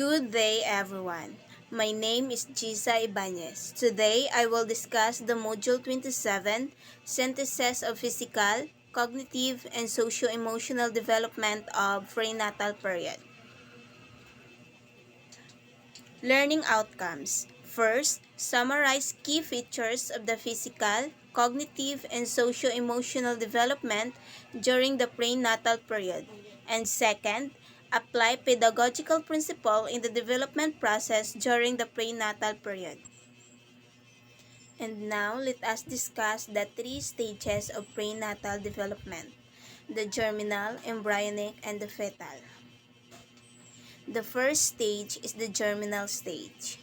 Good day, everyone. My name is Gisa Ibanez. Today, I will discuss the Module 27, Synthesis of Physical, Cognitive, and Socio-Emotional Development of Pre-Natal Period. Learning Outcomes. First, summarize key features of the physical, cognitive, and socio-emotional development during the prenatal period. And second, apply pedagogical principle in the development process during the prenatal period. And now, let us discuss the three stages of prenatal development: the germinal, embryonic, and the fetal. The first stage is the germinal stage.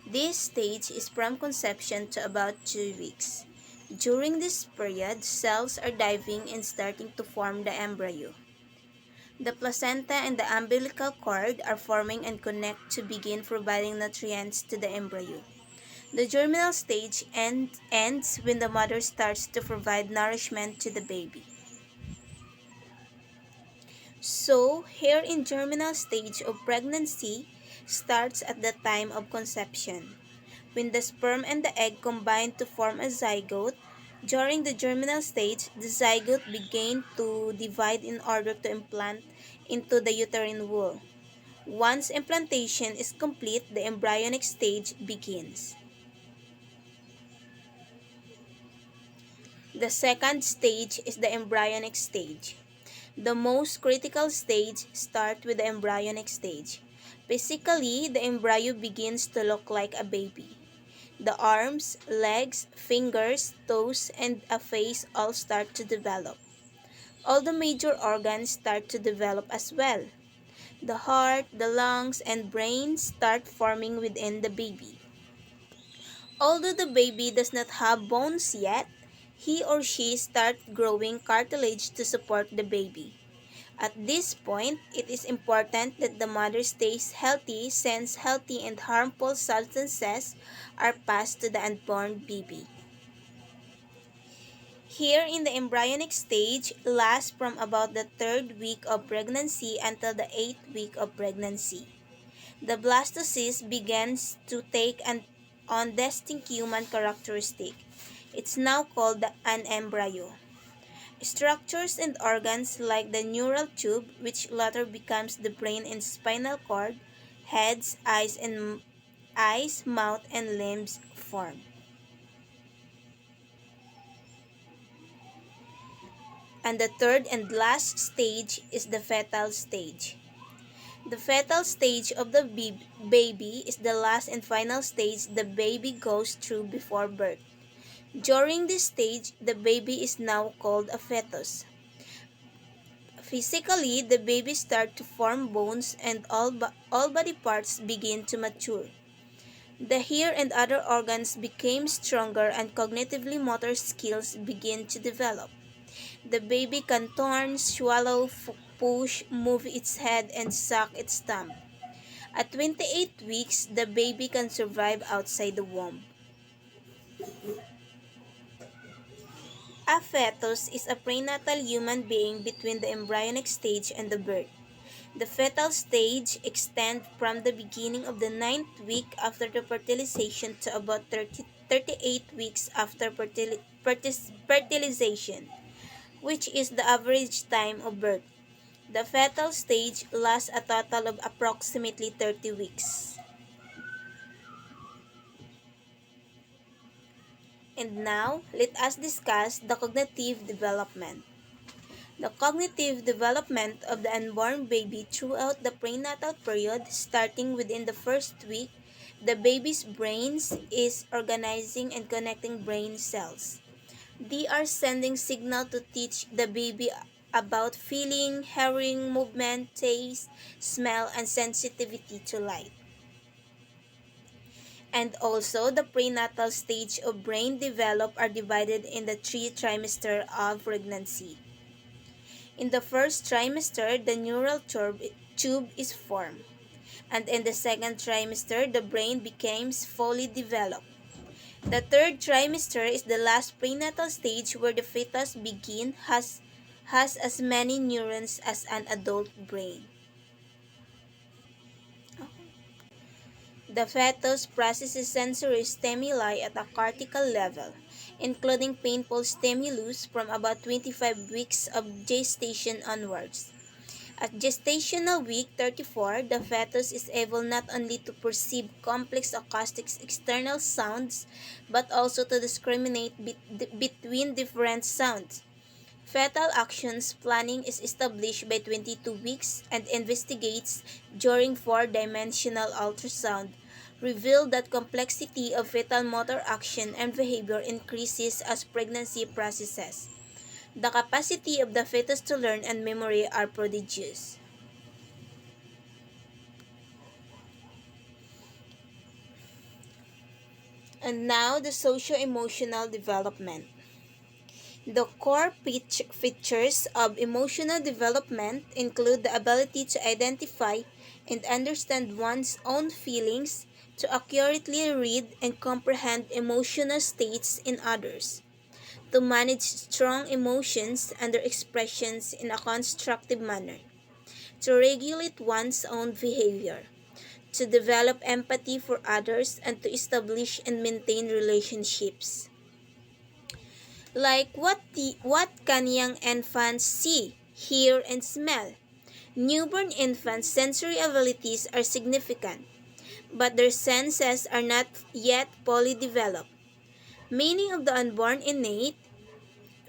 This stage is from conception to about 2 weeks. During this period, cells are diving and starting to form the embryo. The placenta and the umbilical cord are forming and connect to begin providing nutrients to the embryo. The germinal stage ends when the mother starts to provide nourishment to the baby. So, here in germinal stage of pregnancy starts at the time of conception. When the sperm and the egg combine to form a zygote, during the germinal stage, the zygote begin to divide in order to implant into the uterine wall. Once implantation is complete, the embryonic stage begins. The second stage is the embryonic stage. The most critical stage starts with the embryonic stage. Physically, the embryo begins to look like a baby. The arms, legs, fingers, toes, and a face all start to develop. All the major organs start to develop as well. The heart, the lungs, and brain start forming within the baby. Although the baby does not have bones yet, he or she starts growing cartilage to support the baby. At this point, it is important that the mother stays healthy since healthy and harmful substances are passed to the unborn baby. Here in the embryonic stage lasts from about the 3rd week of pregnancy until the 8th week of pregnancy. The blastocyst begins to take on distinct human characteristic. It's now called an embryo. Structures and organs like the neural tube, which later becomes the brain and spinal cord, heads, eyes, mouth, and limbs form. And the third and last stage is the fetal stage. The fetal stage of the baby is the last and final stage the baby goes through before birth. During this stage, the baby is now called a fetus. Physically, the baby starts to form bones and all body parts begin to mature. The hair and other organs become stronger and cognitively motor skills begin to develop. The baby can turn, swallow, push, move its head, and suck its thumb. At 28 weeks, the baby can survive outside the womb. A fetus is a prenatal human being between the embryonic stage and the birth. The fetal stage extends from the beginning of the 9th week after the fertilization to about 38 weeks after fertilization, which is the average time of birth. The fetal stage lasts a total of approximately 30 weeks. And now, let us discuss the cognitive development. The cognitive development of the unborn baby throughout the prenatal period, starting within the first week, the baby's brains is organizing and connecting brain cells. They are sending signal to teach the baby about feeling, hearing, movement, taste, smell, and sensitivity to light. And also, the prenatal stage of brain develop are divided in the 3 trimester of pregnancy. In the first trimester, the neural tube is formed, and in the second trimester, the brain becomes fully developed. The third trimester is the last prenatal stage where the fetus has as many neurons as an adult brain. The fetus processes sensory stimuli at a cortical level, including painful stimulus from about 25 weeks of gestation onwards. At gestational week 34, the fetus is able not only to perceive complex acoustic external sounds, but also to discriminate between different sounds. Fetal actions planning is established by 22 weeks and investigates during four-dimensional ultrasound revealed that complexity of fetal motor action and behavior increases as pregnancy processes. The capacity of the fetus to learn and memory are prodigious. And now the socio-emotional development. The core features of emotional development include the ability to identify and understand one's own feelings, to accurately read and comprehend emotional states in others, to manage strong emotions and their expressions in a constructive manner, to regulate one's own behavior, to develop empathy for others, and to establish and maintain relationships. Like what can young infants see, hear, and smell? Newborn infants' sensory abilities are significant, but their senses are not yet fully developed. Many of the unborn innate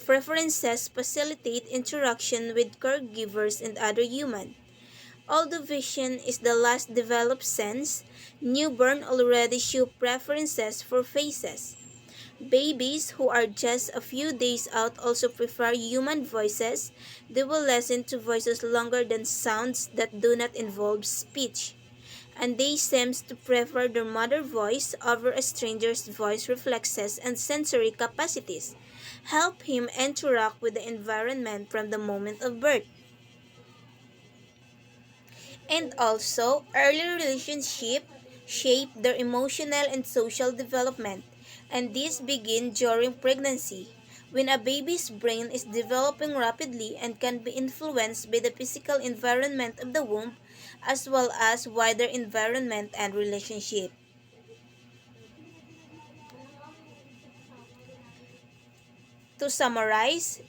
preferences facilitate interaction with caregivers and other humans. Although vision is the last developed sense, newborn already show preferences for faces. Babies who are just a few days out also prefer human voices. They will listen to voices longer than sounds that do not involve speech. And they seem to prefer their mother voice over a stranger's voice. Reflexes and sensory capacities help him interact with the environment from the moment of birth. And also, early relationships shape their emotional and social development, and these begin during pregnancy, when a baby's brain is developing rapidly and can be influenced by the physical environment of the womb as well as wider environment and relationship. To summarize,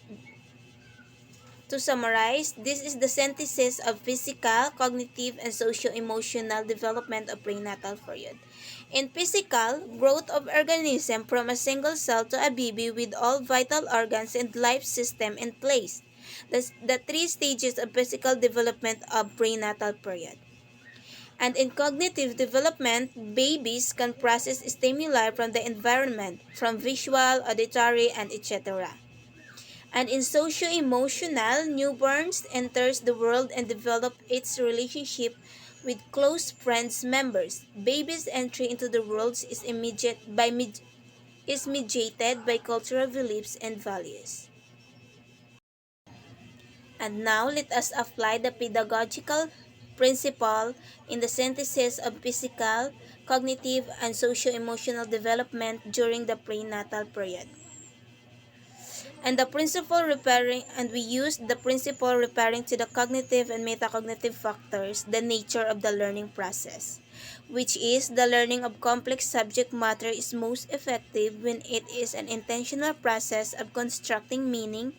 this is the synthesis of physical, cognitive, and socio-emotional development of prenatal period. In physical, growth of organism from a single cell to a baby with all vital organs and life system in place. The three stages of physical development of prenatal period. And in cognitive development, babies can process stimuli from the environment, from visual, auditory, and etc. And in socio-emotional, newborns enters the world and develop its relationship with close friends members. Baby's entry into the world is mediated by cultural beliefs and values. And now let us apply the pedagogical principle in the synthesis of physical, cognitive, and socio-emotional development during the prenatal period. We use the principle referring to the cognitive and metacognitive factors, the nature of the learning process, which is the learning of complex subject matter is most effective when it is an intentional process of constructing meaning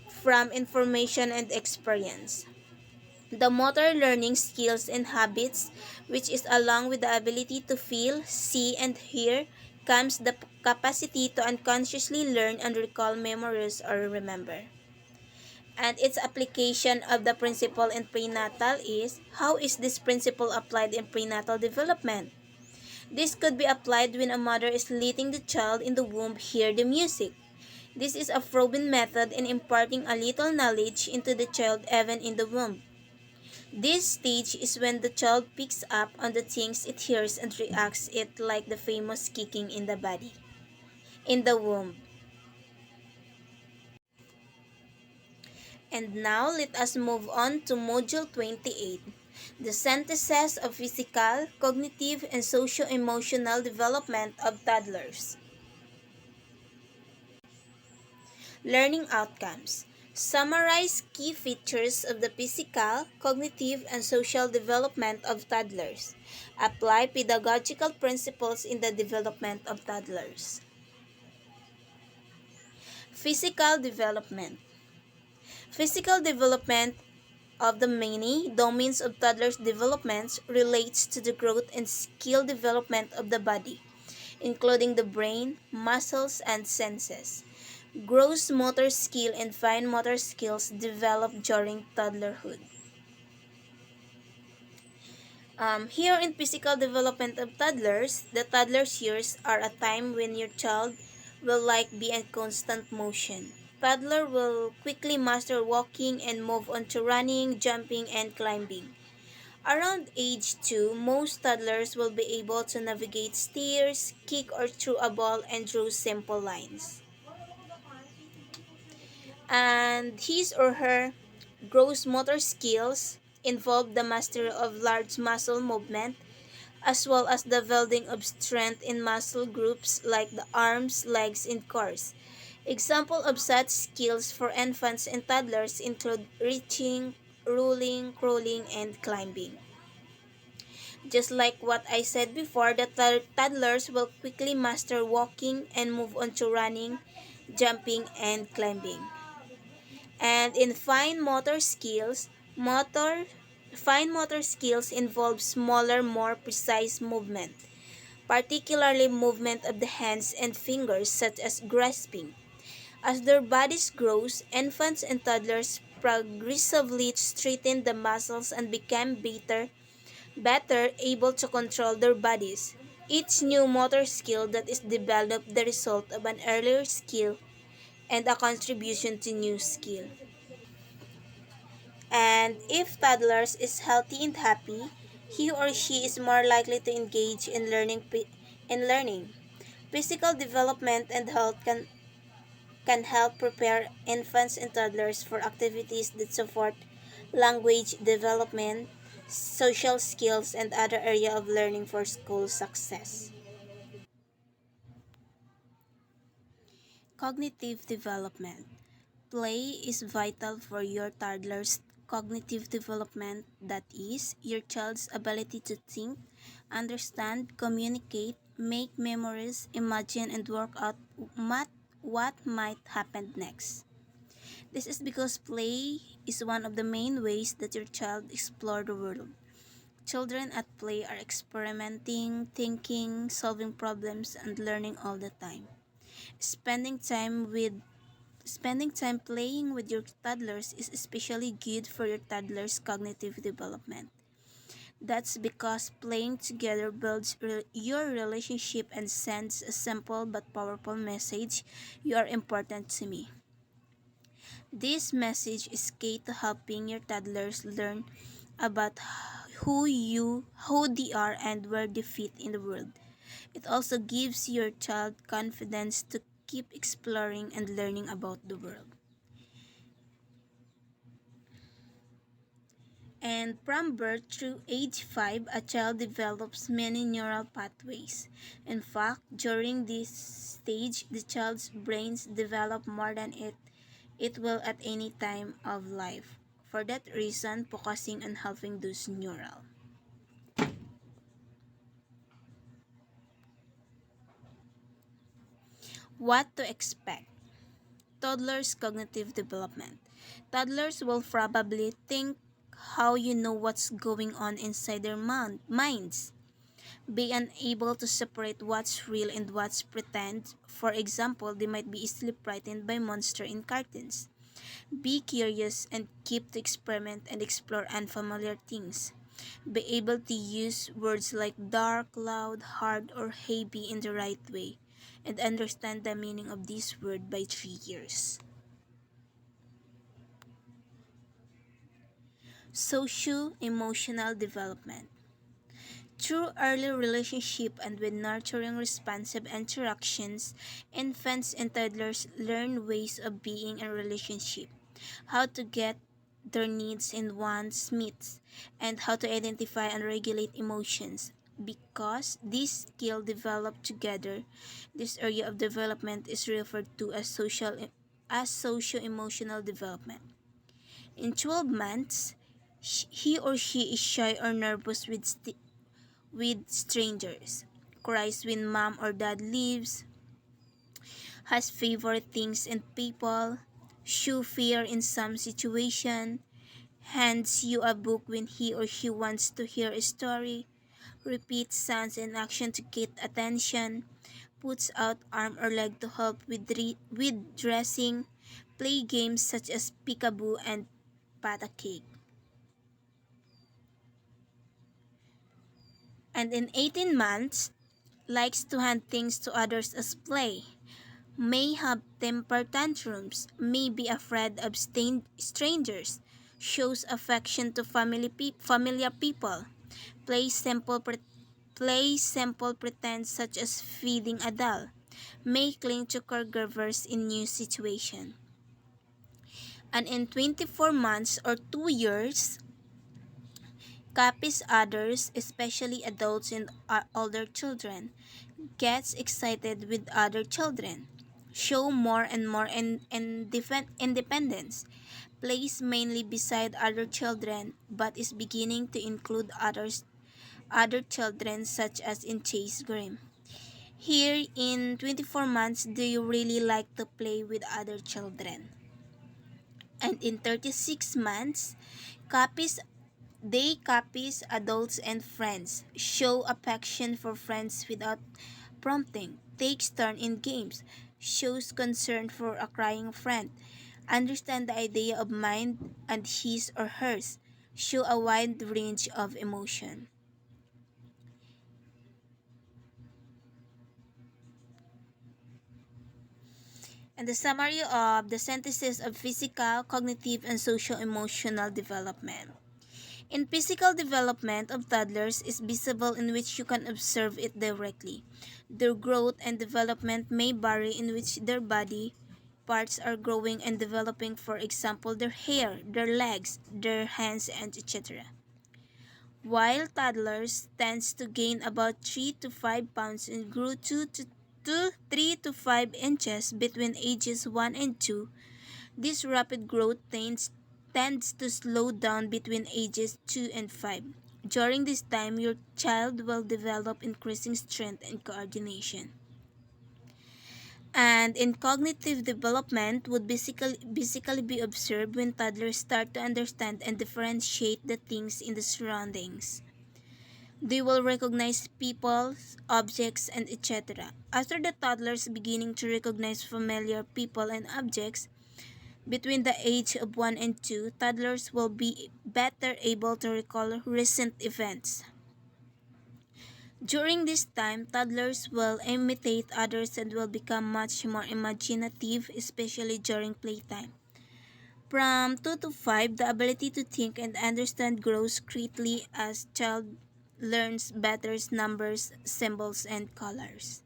from information and experience. The motor learning skills and habits, which is along with the ability to feel, see, and hear, comes the capacity to unconsciously learn and recall memories or remember. And its application of the principle in prenatal is, how is this principle applied in prenatal development? This could be applied when a mother is letting the child in the womb hear the music. This is a proven method in imparting a little knowledge into the child even in the womb. This stage is when the child picks up on the things it hears and reacts it like the famous kicking in the body, in the womb. And now let us move on to Module 28, the synthesis of physical, cognitive, and socio-emotional development of toddlers. Learning outcomes. Summarize key features of the physical, cognitive, and social development of toddlers. Apply pedagogical principles in the development of toddlers. Physical development. Physical development of the many domains of toddlers' development relates to the growth and skill development of the body, including the brain, muscles, and senses. Gross motor skill and fine motor skills develop during toddlerhood. Here in physical development of toddlers, the toddler's years are a time when your child will be in constant motion. Toddler will quickly master walking and move on to running, jumping, and climbing. Around age 2, most toddlers will be able to navigate stairs, kick or throw a ball, and draw simple lines. And his or her gross motor skills involve the mastery of large muscle movement as well as the building of strength in muscle groups like the arms, legs, and cores. Example of such skills for infants and toddlers include reaching, rolling, crawling, and climbing. Just like what I said before, the toddlers will quickly master walking and move on to running, jumping, and climbing. And in fine motor skills involve smaller, more precise movement, particularly movement of the hands and fingers such as grasping. As their bodies grow, infants and toddlers progressively strengthen the muscles and become better able to control their bodies. Each new motor skill that is developed the result of an earlier skill and a contribution to new skill. And if toddlers is healthy and happy, he or she is more likely to engage in learning. Physical development and health can help prepare infants and toddlers for activities that support language development, social skills, and other area of learning for school success. Cognitive development. Play is vital for your toddler's cognitive development, that is, your child's ability to think, understand, communicate, make memories, imagine, and work out what might happen next. This is because play is one of the main ways that your child explore the world. Children at play are experimenting, thinking, solving problems, and learning all the time. Spending time with Spending time playing with your toddlers is especially good for your toddler's cognitive development. That's because playing together builds your relationship and sends a simple but powerful message: you are important to me. This message is key to helping your toddlers learn about who they are and where they fit in the world. It also gives your child confidence to keep exploring and learning about the world. And from birth through age 5, a child develops many neural pathways. In fact, during this stage, the child's brains develop more than it will at any time of life. For that reason, focusing on helping those neural. What to expect? Toddlers' cognitive development. Toddlers will probably think how you know what's going on inside their minds. Be unable to separate what's real and what's pretend. For example, they might be easily frightened by monsters in cartoons. Be curious and keep to experiment and explore unfamiliar things. Be able to use words like dark, loud, hard, or heavy in the right way, and understand the meaning of this word by 3 years. Socio-emotional development. Through early relationship and with nurturing responsive interactions, infants and toddlers learn ways of being in relationship, how to get their needs and wants met, and how to identify and regulate emotions. Because these skills develop together, this area of development is referred to as as socio-emotional development. In 12 months, he or she is shy or nervous with strangers, cries when mom or dad leaves, has favorite things and people, show fear in some situation, hands you a book when he or she wants to hear a story, repeats sounds and action to get attention, puts out arm or leg to help with dressing, play games such as peekaboo and pata cake. And in 18 months, likes to hand things to others as play, may have temper tantrums, may be afraid of strangers, shows affection to familiar people, plays simple pretends such as feeding a doll, may cling to caregivers in new situation. And in 24 months or 2 years, copies others, especially adults and older children, gets excited with other children, show more and more independence, plays mainly beside other children, but is beginning to include other children such as in Chase Grim. Here in 24 months, do you really like to play with other children? And in 36 months, copies copies adults and friends, show affection for friends without prompting, takes turn in games, shows concern for a crying friend, understand the idea of mind and his or hers, show a wide range of emotion. And the summary of the synthesis of physical, cognitive, and social emotional development. In physical development of toddlers is visible in which you can observe it directly. Their growth and development may vary in which their body parts are growing and developing, for example, their hair, their legs, their hands, and etc. While toddlers tends to gain about 3 to 5 pounds and grow 3 to 5 inches between ages 1 and 2, this rapid growth tends to slow down between ages 2 and 5. During this time, your child will develop increasing strength and coordination. And in cognitive development would basically be observed when toddlers start to understand and differentiate the things in the surroundings. They will recognize people, objects, and etc. After the toddlers beginning to recognize familiar people and objects, between the age of 1 and 2, toddlers will be better able to recall recent events. During this time, toddlers will imitate others and will become much more imaginative, especially during playtime. From 2 to 5, the ability to think and understand grows greatly as child learns better numbers, symbols, and colors.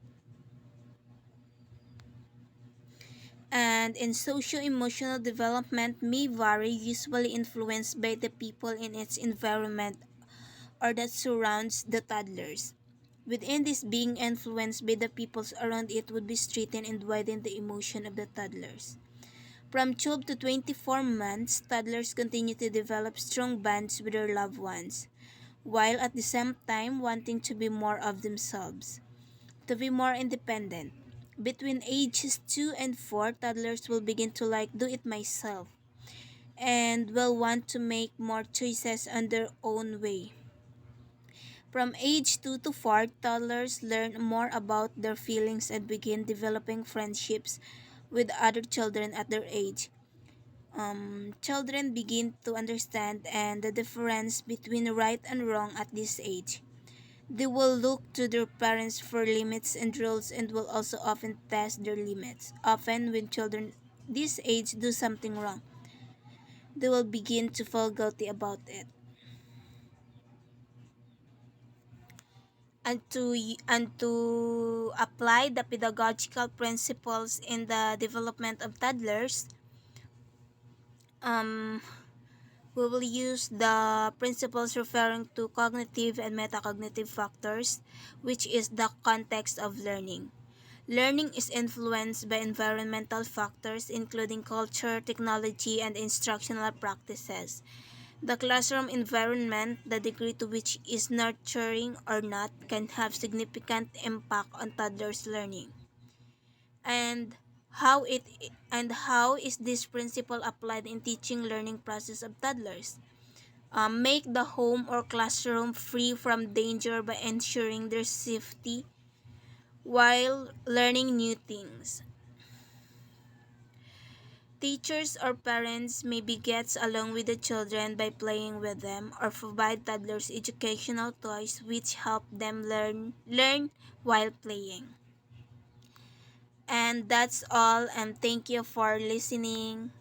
And in socio-emotional development may vary, usually influenced by the people in its environment or that surrounds the toddlers. Within this, being influenced by the peoples around it would be strengthened and widen the emotion of the toddlers. From 12 to 24 months, toddlers continue to develop strong bonds with their loved ones, while at the same time wanting to be more of themselves, to be more independent. Between ages 2 and 4, toddlers will begin to like do it myself and will want to make more choices on their own way. From age 2 to 4, toddlers learn more about their feelings and begin developing friendships with other children at their age. Children begin to understand and the difference between right and wrong at this age. They will look to their parents for limits and rules and will also often test their limits. Often, when children this age do something wrong, they will begin to feel guilty about it. And to apply the pedagogical principles in the development of toddlers, um, we will use the principles referring to cognitive and metacognitive factors, which is the context of learning. Learning is influenced by environmental factors including culture, technology, and instructional practices. The classroom environment, the degree to which is nurturing or not, can have significant impact on toddlers' learning. And how is this principle applied in teaching learning process of toddlers? Make the home or classroom free from danger by ensuring their safety while learning new things. Teachers or parents maybe gets along with the children by playing with them or provide toddlers educational toys which help them learn while playing. And that's all, and thank you for listening.